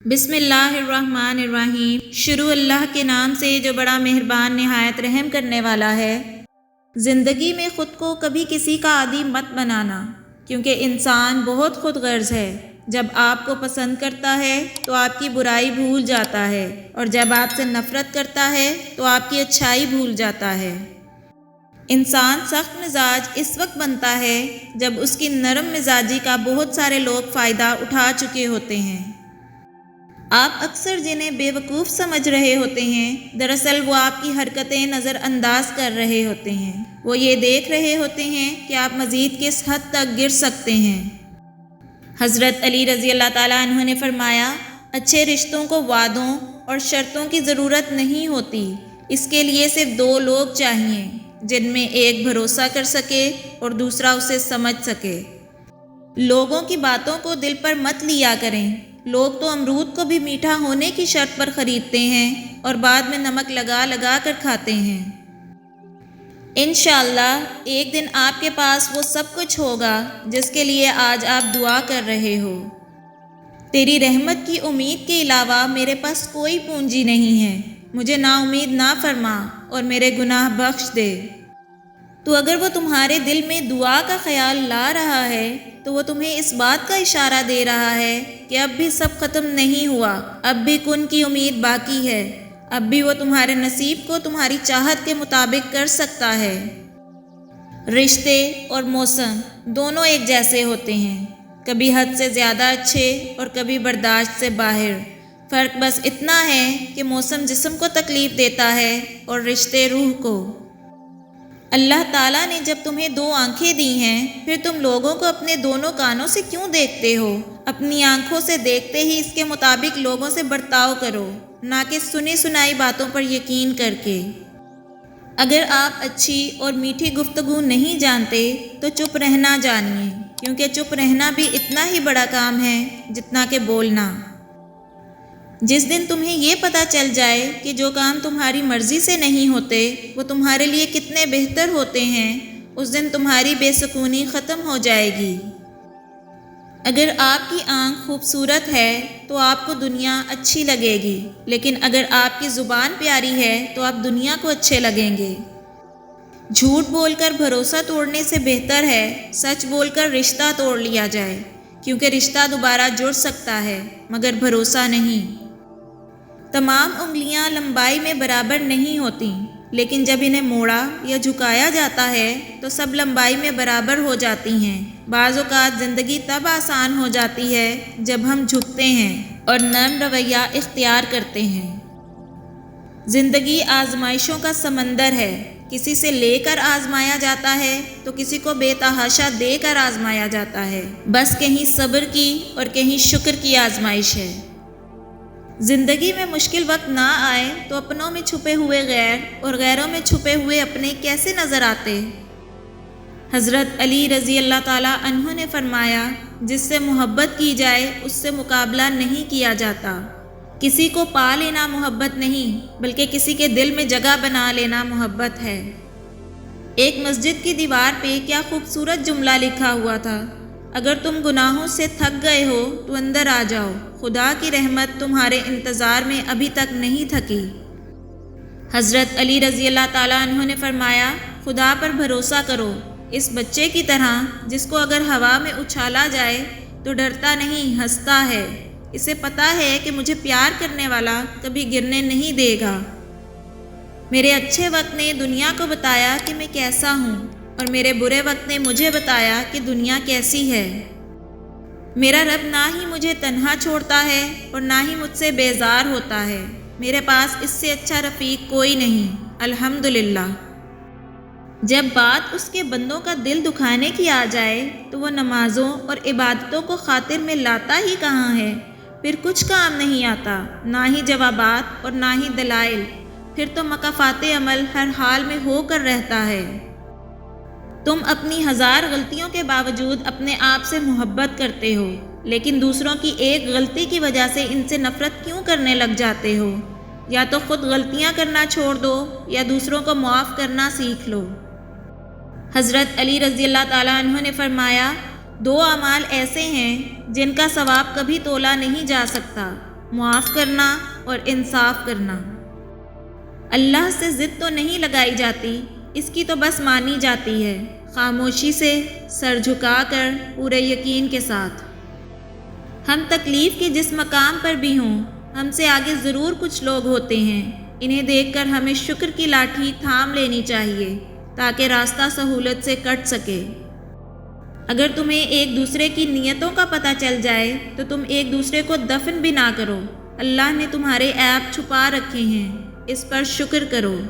بسم اللہ الرحمن الرحیم۔ شروع اللہ کے نام سے جو بڑا مہربان نہایت رحم کرنے والا ہے۔ زندگی میں خود کو کبھی کسی کا عادی مت بنانا، کیونکہ انسان بہت خود غرض ہے۔ جب آپ کو پسند کرتا ہے تو آپ کی برائی بھول جاتا ہے، اور جب آپ سے نفرت کرتا ہے تو آپ کی اچھائی بھول جاتا ہے۔ انسان سخت مزاج اس وقت بنتا ہے جب اس کی نرم مزاجی کا بہت سارے لوگ فائدہ اٹھا چکے ہوتے ہیں۔ آپ اکثر جنہیں بے وقوف سمجھ رہے ہوتے ہیں، دراصل وہ آپ کی حرکتیں نظر انداز کر رہے ہوتے ہیں۔ وہ یہ دیکھ رہے ہوتے ہیں کہ آپ مزید کس حد تک گر سکتے ہیں۔ حضرت علی رضی اللہ تعالیٰ عنہ نے فرمایا، اچھے رشتوں کو وعدوں اور شرطوں کی ضرورت نہیں ہوتی، اس کے لیے صرف دو لوگ چاہیے جن میں ایک بھروسہ کر سکے اور دوسرا اسے سمجھ سکے۔ لوگوں کی باتوں کو دل پر مت لیا کریں۔ لوگ تو امرود کو بھی میٹھا ہونے کی شرط پر خریدتے ہیں اور بعد میں نمک لگا لگا کر کھاتے ہیں۔ انشاءاللہ ایک دن آپ کے پاس وہ سب کچھ ہوگا جس کے لیے آج آپ دعا کر رہے ہو۔ تیری رحمت کی امید کے علاوہ میرے پاس کوئی پونجی نہیں ہے، مجھے نا امید نہ فرما اور میرے گناہ بخش دے۔ تو اگر وہ تمہارے دل میں دعا کا خیال لا رہا ہے تو وہ تمہیں اس بات کا اشارہ دے رہا ہے کہ اب بھی سب ختم نہیں ہوا، اب بھی کن کی امید باقی ہے، اب بھی وہ تمہارے نصیب کو تمہاری چاہت کے مطابق کر سکتا ہے۔ رشتے اور موسم دونوں ایک جیسے ہوتے ہیں، کبھی حد سے زیادہ اچھے اور کبھی برداشت سے باہر۔ فرق بس اتنا ہے کہ موسم جسم کو تکلیف دیتا ہے اور رشتے روح کو۔ اللہ تعالیٰ نے جب تمہیں دو آنکھیں دی ہیں، پھر تم لوگوں کو اپنے دونوں کانوں سے کیوں دیکھتے ہو؟ اپنی آنکھوں سے دیکھتے ہی اس کے مطابق لوگوں سے برتاؤ کرو، نہ کہ سنی سنائی باتوں پر یقین کر کے۔ اگر آپ اچھی اور میٹھی گفتگو نہیں جانتے تو چپ رہنا جانیے، کیونکہ چپ رہنا بھی اتنا ہی بڑا کام ہے جتنا کہ بولنا۔ جس دن تمہیں یہ پتہ چل جائے کہ جو کام تمہاری مرضی سے نہیں ہوتے وہ تمہارے لیے کتنے بہتر ہوتے ہیں، اس دن تمہاری بے سکونی ختم ہو جائے گی۔ اگر آپ کی آنکھ خوبصورت ہے تو آپ کو دنیا اچھی لگے گی، لیکن اگر آپ کی زبان پیاری ہے تو آپ دنیا کو اچھے لگیں گے۔ جھوٹ بول کر بھروسہ توڑنے سے بہتر ہے سچ بول کر رشتہ توڑ لیا جائے، کیونکہ رشتہ دوبارہ جڑ سکتا ہے مگر بھروسہ نہیں۔ تمام انگلیاں لمبائی میں برابر نہیں ہوتی، لیکن جب انہیں موڑا یا جھکایا جاتا ہے تو سب لمبائی میں برابر ہو جاتی ہیں۔ بعض اوقات زندگی تب آسان ہو جاتی ہے جب ہم جھکتے ہیں اور نرم رویہ اختیار کرتے ہیں۔ زندگی آزمائشوں کا سمندر ہے، کسی سے لے کر آزمایا جاتا ہے تو کسی کو بے تحاشا دے کر آزمایا جاتا ہے، بس کہیں صبر کی اور کہیں شکر کی آزمائش ہے۔ زندگی میں مشکل وقت نہ آئے تو اپنوں میں چھپے ہوئے غیر اور غیروں میں چھپے ہوئے اپنے کیسے نظر آتے؟ حضرت علی رضی اللہ تعالیٰ عنہ نے فرمایا، جس سے محبت کی جائے اس سے مقابلہ نہیں کیا جاتا۔ کسی کو پا لینا محبت نہیں، بلکہ کسی کے دل میں جگہ بنا لینا محبت ہے۔ ایک مسجد کی دیوار پہ کیا خوبصورت جملہ لکھا ہوا تھا، اگر تم گناہوں سے تھک گئے ہو تو اندر آ جاؤ، خدا کی رحمت تمہارے انتظار میں ابھی تک نہیں تھکی۔ حضرت علی رضی اللہ تعالیٰ عنہ نے فرمایا، خدا پر بھروسہ کرو اس بچے کی طرح جس کو اگر ہوا میں اچھالا جائے تو ڈرتا نہیں، ہنستا ہے، اسے پتہ ہے کہ مجھے پیار کرنے والا کبھی گرنے نہیں دے گا۔ میرے اچھے وقت نے دنیا کو بتایا کہ میں کیسا ہوں، اور میرے برے وقت نے مجھے بتایا کہ دنیا کیسی ہے۔ میرا رب نہ ہی مجھے تنہا چھوڑتا ہے اور نہ ہی مجھ سے بیزار ہوتا ہے، میرے پاس اس سے اچھا رفیق کوئی نہیں، الحمدللہ۔ جب بات اس کے بندوں کا دل دکھانے کی آ جائے تو وہ نمازوں اور عبادتوں کو خاطر میں لاتا ہی کہاں ہے، پھر کچھ کام نہیں آتا، نہ ہی جوابات اور نہ ہی دلائل، پھر تو مکافات عمل ہر حال میں ہو کر رہتا ہے۔ تم اپنی ہزار غلطیوں کے باوجود اپنے آپ سے محبت کرتے ہو، لیکن دوسروں کی ایک غلطی کی وجہ سے ان سے نفرت کیوں کرنے لگ جاتے ہو؟ یا تو خود غلطیاں کرنا چھوڑ دو یا دوسروں کو معاف کرنا سیکھ لو۔ حضرت علی رضی اللہ تعالیٰ عنہ نے فرمایا، دو اعمال ایسے ہیں جن کا ثواب کبھی تولا نہیں جا سکتا، معاف کرنا اور انصاف کرنا۔ اللہ سے ضد تو نہیں لگائی جاتی، اس کی تو بس مانی جاتی ہے، خاموشی سے، سر جھکا کر، پورے یقین کے ساتھ۔ ہم تکلیف کے جس مقام پر بھی ہوں، ہم سے آگے ضرور کچھ لوگ ہوتے ہیں، انہیں دیکھ کر ہمیں شکر کی لاٹھی تھام لینی چاہیے تاکہ راستہ سہولت سے کٹ سکے۔ اگر تمہیں ایک دوسرے کی نیتوں کا پتہ چل جائے تو تم ایک دوسرے کو دفن بھی نہ کرو۔ اللہ نے تمہارے عیب چھپا رکھے ہیں، اس پر شکر کرو۔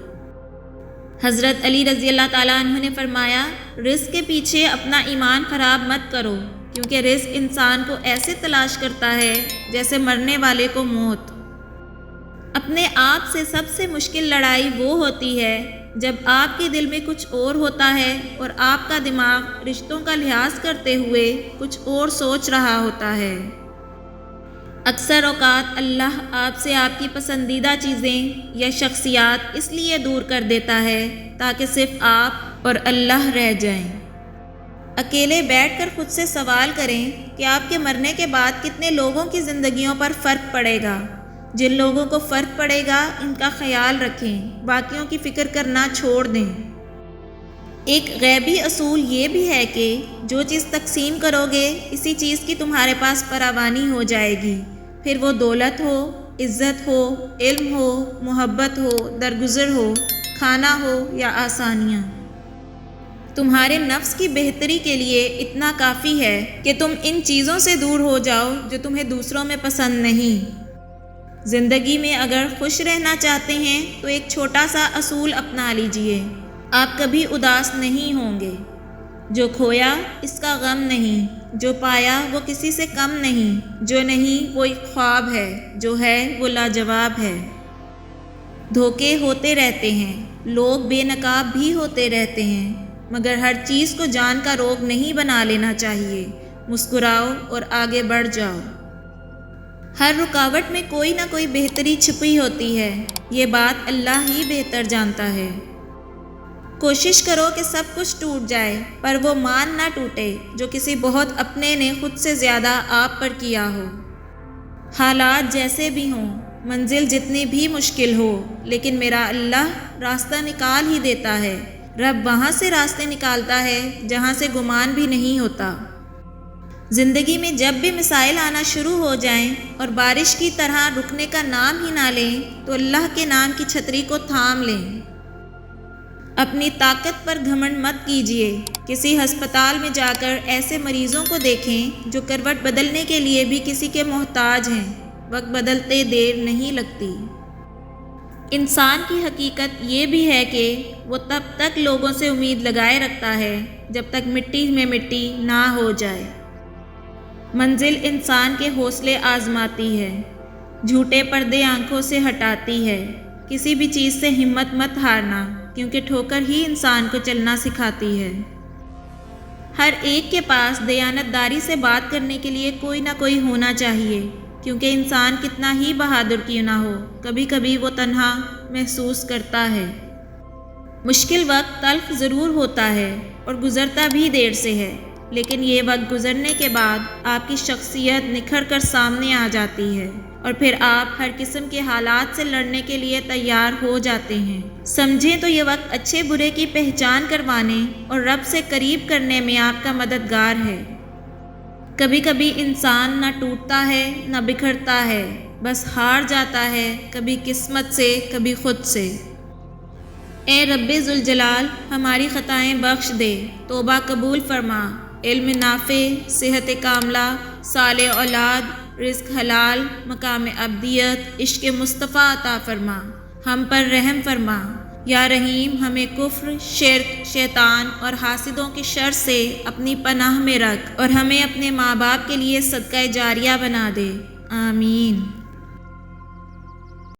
حضرت علی رضی اللہ تعالیٰ عنہ نے فرمایا، رزق کے پیچھے اپنا ایمان خراب مت کرو، کیونکہ رزق انسان کو ایسے تلاش کرتا ہے جیسے مرنے والے کو موت۔ اپنے آپ سے سب سے مشکل لڑائی وہ ہوتی ہے جب آپ کے دل میں کچھ اور ہوتا ہے اور آپ کا دماغ رشتوں کا لحاظ کرتے ہوئے کچھ اور سوچ رہا ہوتا ہے۔ اکثر اوقات اللہ آپ سے آپ کی پسندیدہ چیزیں یا شخصیات اس لیے دور کر دیتا ہے تاکہ صرف آپ اور اللہ رہ جائیں۔ اکیلے بیٹھ کر خود سے سوال کریں کہ آپ کے مرنے کے بعد کتنے لوگوں کی زندگیوں پر فرق پڑے گا۔ جن لوگوں کو فرق پڑے گا ان کا خیال رکھیں، باقیوں کی فکر کرنا چھوڑ دیں۔ ایک غیبی اصول یہ بھی ہے کہ جو چیز تقسیم کرو گے اسی چیز کی تمہارے پاس فراوانی ہو جائے گی، پھر وہ دولت ہو، عزت ہو، علم ہو، محبت ہو، درگزر ہو، کھانا ہو یا آسانیاں۔ تمہارے نفس کی بہتری کے لیے اتنا کافی ہے کہ تم ان چیزوں سے دور ہو جاؤ جو تمہیں دوسروں میں پسند نہیں۔ زندگی میں اگر خوش رہنا چاہتے ہیں تو ایک چھوٹا سا اصول اپنا لیجئے، آپ کبھی اداس نہیں ہوں گے۔ جو کھویا اس کا غم نہیں، جو پایا وہ کسی سے کم نہیں، جو نہیں وہ ایک خواب ہے، جو ہے وہ لاجواب ہے۔ دھوکے ہوتے رہتے ہیں، لوگ بے نقاب بھی ہوتے رہتے ہیں، مگر ہر چیز کو جان کا روگ نہیں بنا لینا چاہیے۔ مسکراؤ اور آگے بڑھ جاؤ۔ ہر رکاوٹ میں کوئی نہ کوئی بہتری چھپی ہوتی ہے، یہ بات اللہ ہی بہتر جانتا ہے۔ کوشش کرو کہ سب کچھ ٹوٹ جائے پر وہ مان نہ ٹوٹے جو کسی بہت اپنے نے خود سے زیادہ آپ پر کیا ہو۔ حالات جیسے بھی ہوں، منزل جتنی بھی مشکل ہو، لیکن میرا اللہ راستہ نکال ہی دیتا ہے۔ رب وہاں سے راستے نکالتا ہے جہاں سے گمان بھی نہیں ہوتا۔ زندگی میں جب بھی مسائل آنا شروع ہو جائیں اور بارش کی طرح رکنے کا نام ہی نہ لیں تو اللہ کے نام کی چھتری کو تھام لیں۔ اپنی طاقت پر گھمنڈ مت کیجیے۔ کسی ہسپتال میں جا کر ایسے مریضوں کو دیکھیں جو کروٹ بدلنے کے لیے بھی کسی کے محتاج ہیں، وقت بدلتے دیر نہیں لگتی۔ انسان کی حقیقت یہ بھی ہے کہ وہ تب تک لوگوں سے امید لگائے رکھتا ہے جب تک مٹی میں مٹی نہ ہو جائے۔ منزل انسان کے حوصلے آزماتی ہے، جھوٹے پردے آنکھوں سے ہٹاتی ہے۔ کسی بھی چیز سے ہمت مت ہارنا، کیونکہ ٹھوکر ہی انسان کو چلنا سکھاتی ہے۔ ہر ایک کے پاس دیانت داری سے بات کرنے کے لیے کوئی نہ کوئی ہونا چاہیے، کیونکہ انسان کتنا ہی بہادر کیوں نہ ہو، کبھی کبھی وہ تنہا محسوس کرتا ہے۔ مشکل وقت تلخ ضرور ہوتا ہے اور گزرتا بھی دیر سے ہے، لیکن یہ وقت گزرنے کے بعد آپ کی شخصیت نکھر کر سامنے آ جاتی ہے اور پھر آپ ہر قسم کے حالات سے لڑنے کے لیے تیار ہو جاتے ہیں۔ سمجھیں تو یہ وقت اچھے برے کی پہچان کروانے اور رب سے قریب کرنے میں آپ کا مددگار ہے۔ کبھی کبھی انسان نہ ٹوٹتا ہے نہ بکھرتا ہے، بس ہار جاتا ہے، کبھی قسمت سے کبھی خود سے۔ اے رب ذوالجلال، ہماری خطائیں بخش دے، توبہ قبول فرما، علم نافع، صحت کاملہ، صالح اولاد، رزق حلال، مقام عبدیت، عشق مصطفیٰ عطا فرما، ہم پر رحم فرما۔ یا رحیم، ہمیں کفر، شرک، شیطان اور حاسدوں کے شر سے اپنی پناہ میں رکھ اور ہمیں اپنے ماں باپ کے لیے صدقہ جاریہ بنا دے، آمین۔